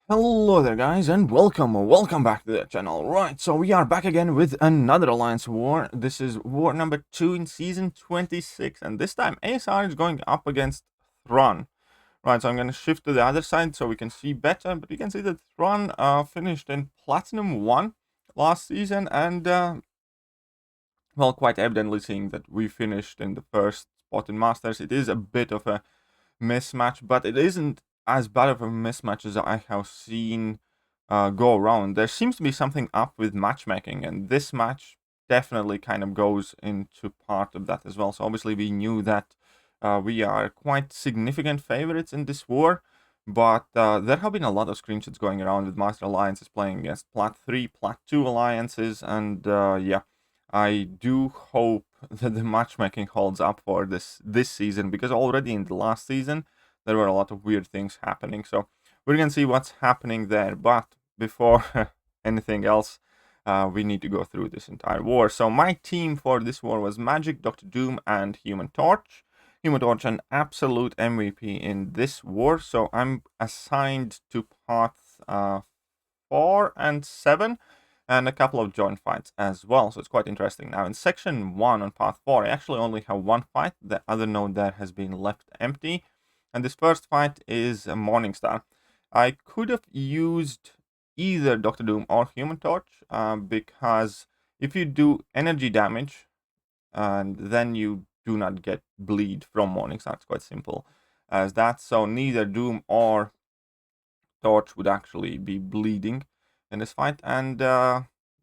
Hello there guys and welcome back to the channel. Right, so we are back again with another alliance war. This is war number 2 in season 26 and this time ASR is going up against THRUN. Right, so I'm going to shift to the other side so we can see better, but you can see that THRUN finished in Platinum 1 last season and well, quite evidently seeing that we finished in the first spot in Masters. It is a bit of a mismatch, but it isn't as bad of a mismatch as I have seen go around. There seems to be something up with matchmaking, and this match definitely kind of goes into part of that as well. So obviously we knew that we are quite significant favorites in this war, but there have been a lot of screenshots going around with Master Alliances playing against Plat 3, Plat 2 alliances, and yeah, I do hope that the matchmaking holds up for this season, because already in the last season there were a lot of weird things happening. So we're gonna see what's happening there. But before anything else, we need to go through this entire war. So my team for this war was Magic, Dr. Doom, and Human Torch. Human Torch an absolute MVP in this war. So I'm assigned to paths 4 and 7 and a couple of joint fights as well, so it's quite interesting. Now in section 1 on path 4 I actually only have one fight. The other node there has been left empty, and this first fight is a Morningstar. I could have used either Dr. Doom or Human Torch, because if you do energy damage and then you do not get bleed from Morningstar, it's quite simple as that. So neither Doom or Torch would actually be bleeding in this fight, and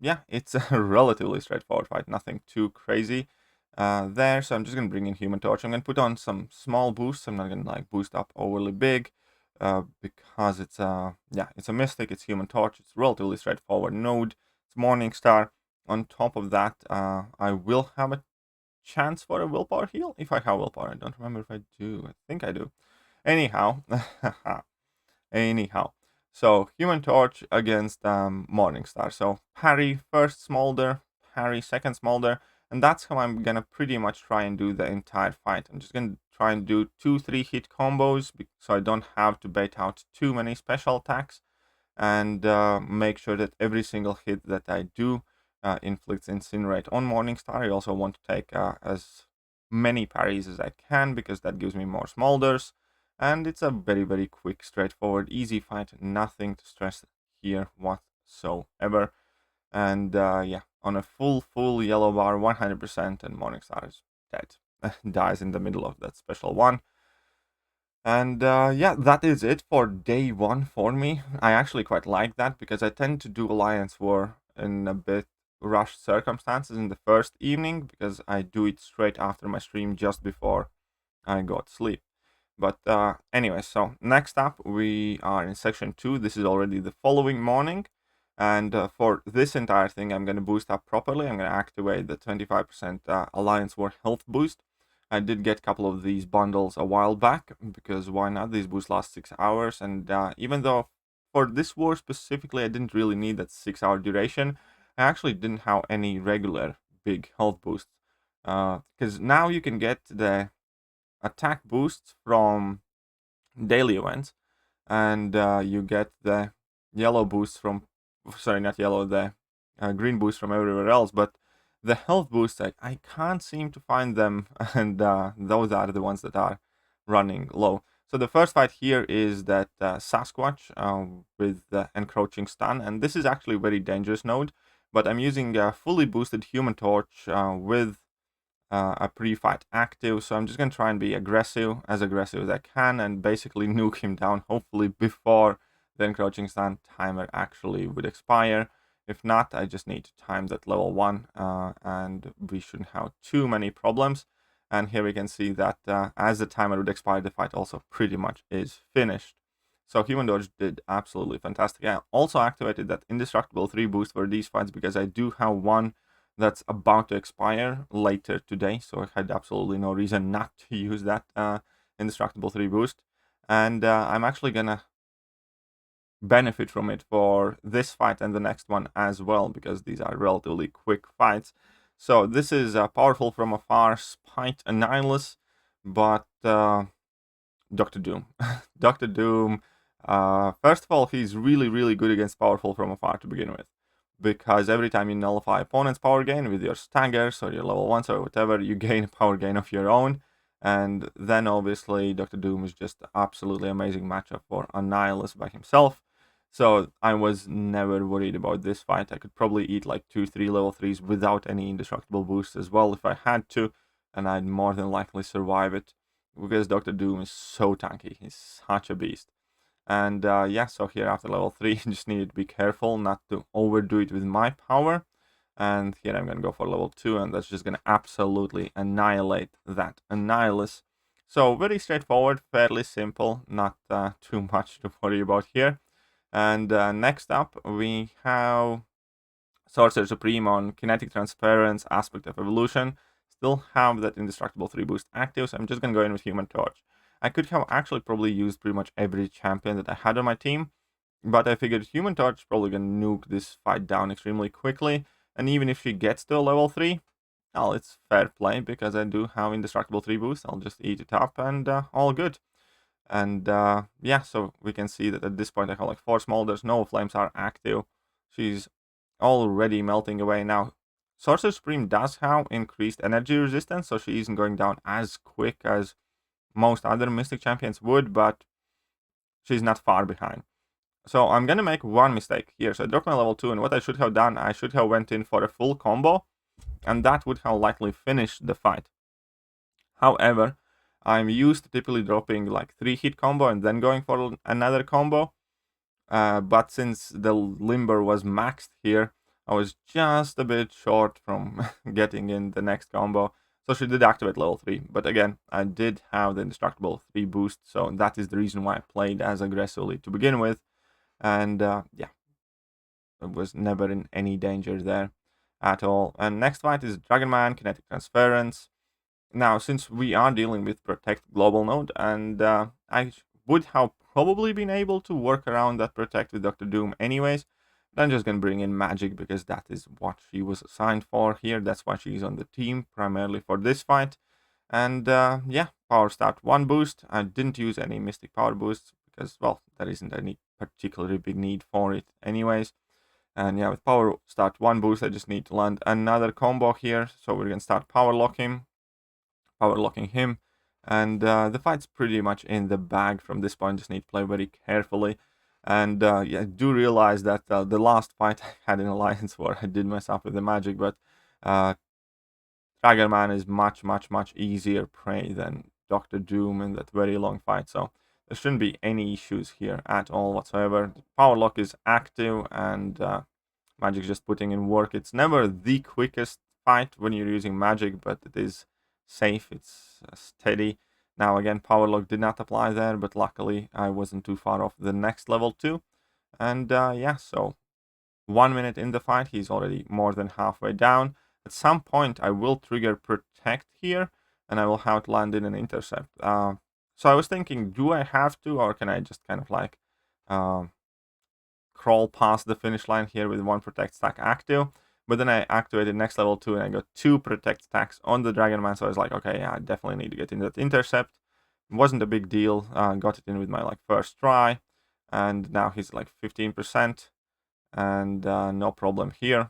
yeah, it's a relatively straightforward fight, nothing too crazy there. So I'm just gonna bring in Human Torch. I'm gonna put on some small boosts. I'm not gonna like boost up overly big because it's yeah, it's a Mystic, it's Human Torch, it's relatively straightforward node, it's Morningstar. On top of that, I will have a chance for a willpower heal if I have willpower. I don't remember if I do. I think I do. Anyhow, anyhow, so Human Torch against Morningstar. So parry first Smolder, parry second Smolder, and that's how I'm gonna pretty much try and do the entire fight. I'm just gonna try and do 2-3 hit combos so I don't have to bait out too many special attacks, and make sure that every single hit that I do inflicts Incinerate on Morningstar. I also want to take as many parries as I can, because that gives me more Smolders. And it's a very quick, straightforward, easy fight. Nothing to stress here whatsoever. And yeah, on a full yellow bar, 100%, and Morningstar is dead. Dies in the middle of that special one. And yeah, that is it for day 1 for me. I actually quite like that, because I tend to do Alliance War in a bit rushed circumstances in the first evening, because I do it straight after my stream, just before I go to sleep. But anyway, so next up we are in section 2. This is already the following morning, and for this entire thing I'm going to boost up properly. I'm going to activate the 25% Alliance War health boost. I did get a couple of these bundles a while back, because why not? These boosts last 6 hours, and even though for this war specifically I didn't really need that 6-hour duration, I actually didn't have any regular big health boosts, because now you can get the attack boosts from daily events, and you get the yellow boosts from, sorry, not yellow, the green boost from everywhere else, but the health boosts, I can't seem to find them, and those are the ones that are running low. So the first fight here is that Sasquatch with the encroaching stun, and this is actually a very dangerous node, but I'm using a fully boosted Human Torch with a pre-fight active, so I'm just gonna try and be aggressive as I can, and basically nuke him down, hopefully before the encroaching stun timer actually would expire. If not, I just need to time that level 1, and we shouldn't have too many problems. And here we can see that as the timer would expire, the fight also pretty much is finished. So Human Dodge did absolutely fantastic. I also activated that Indestructible 3 boost for these fights, because I do have one that's about to expire later today, so I had absolutely no reason not to use that Indestructible 3 boost. And I'm actually gonna benefit from it for this fight and the next one as well, because these are relatively quick fights. So this is Powerful from Afar, Spite Annihilus, but Dr. Doom. Dr. Doom First of all, he's really, really good against powerful from afar to begin with, because every time you nullify opponent's power gain with your staggers or your level 1s or whatever, you gain a power gain of your own. And then obviously Dr. Doom is just absolutely amazing matchup for Annihilus by himself. So I was never worried about this fight. I could probably eat like 2-3 level 3s without any indestructible boost as well if I had to, and I'd more than likely survive it, because Dr. Doom is so tanky. He's such a beast. And yeah, so here after level 3, you just need to be careful not to overdo it with my power. And here I'm going to go for level 2, and that's just going to absolutely annihilate that Annihilus. So very straightforward, fairly simple, not too much to worry about here. And next up, we have Sorcerer Supreme on Kinetic Transference, Aspect of Evolution. Still have that Indestructible 3 boost active, so I'm just going to go in with Human Torch. I could have actually probably used pretty much every champion that I had on my team, but I figured Human Torch is probably going to nuke this fight down extremely quickly, and even if she gets to a level 3, well, it's fair play, because I do have Indestructible 3 boost. I'll just eat it up, and all good. And yeah, so we can see that at this point I have like 4 smolders, no flames are active. She's already melting away now. Sorcerer Supreme does have increased energy resistance, so she isn't going down as quick as most other Mystic champions would, but she's not far behind. So I'm gonna make one mistake here. So I dropped my level 2, and what I should have done, I should have went in for a full combo, and that would have likely finished the fight. However, I'm used to typically dropping like 3-hit combo and then going for another combo. But since the Limber was maxed here, I was just a bit short from getting in the next combo. So she did activate level 3. But again, I did have the Indestructible 3 boost, so that is the reason why I played as aggressively to begin with. And yeah, it was never in any danger there at all. And next fight is Dragon Man, Kinetic Transference. Now, since we are dealing with Protect Global Node, and I would have probably been able to work around that Protect with Dr. Doom anyways, but I'm just going to bring in Magic, because that is what she was assigned for here. That's why she's on the team, primarily for this fight. And yeah, Power Start 1 boost. I didn't use any Mystic Power boosts, because, well, there isn't any particularly big need for it anyways. And yeah, with Power Start 1 boost, I just need to land another combo here. So we're going to start Power Locking him, and the fight's pretty much in the bag from this point. Just need to play very carefully. And yeah, I do realize that the last fight I had in Alliance War, I did mess up with the magic, but Dragon Man is much easier prey than Dr. Doom in that very long fight, so there shouldn't be any issues here at all whatsoever. The Power Lock is active, and Magic's just putting in work. It's never the quickest fight when you're using Magic, but it is safe, it's steady. Now again, Power Lock did not apply there, but luckily I wasn't too far off the next level 2. And yeah, so 1 minute in the fight, he's already more than halfway down. At some point, I will trigger Protect here, and I will have to land in an Intercept. So I was thinking, do I have to, or can I just kind of like crawl past the finish line here with 1 Protect stack active? But then I activated next level 2, and I got 2 Protect stacks on the Dragon Man, so I was like, okay, yeah, I definitely need to get in that Intercept. It wasn't a big deal, got it in with my like first try, and now he's like 15%, and no problem here.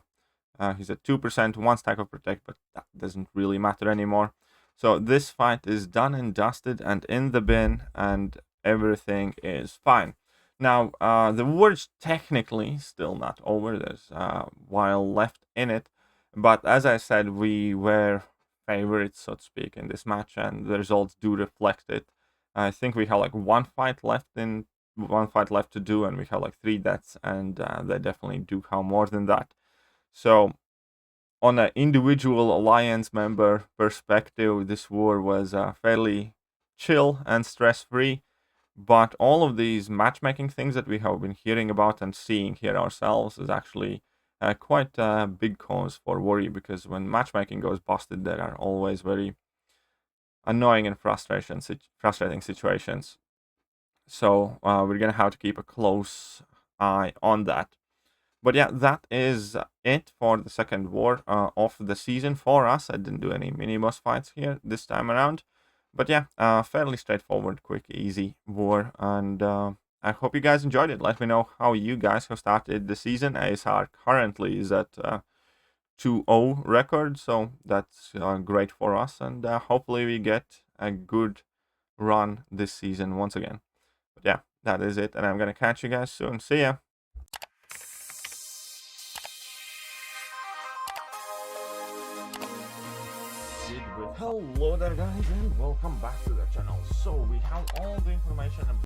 He's at 2%, 1 stack of Protect, but that doesn't really matter anymore. So this fight is done and dusted and in the bin, and everything is fine. Now, the war's technically still not over. There's a while left in it. But as I said, we were favorites, so to speak, in this match, and the results do reflect it. I think we have like one fight left to do, and we have like 3 deaths, and they definitely do have more than that. So on an individual alliance member perspective, this war was fairly chill and stress-free. But all of these matchmaking things that we have been hearing about and seeing here ourselves is actually quite a big cause for worry, because when matchmaking goes busted, there are always very annoying and frustrating situations. So we're gonna have to keep a close eye on that. But yeah, that is it for the second war of the season for us. I didn't do any mini boss fights here this time around. But yeah, fairly straightforward, quick, easy war. And I hope you guys enjoyed it. Let me know how you guys have started the season. ASR currently is at 2-0 record, so that's great for us, and hopefully we get a good run this season once again. But yeah, that is it, and I'm gonna catch you guys soon. See ya. Hello there guys, and welcome back to the channel. So we have all the information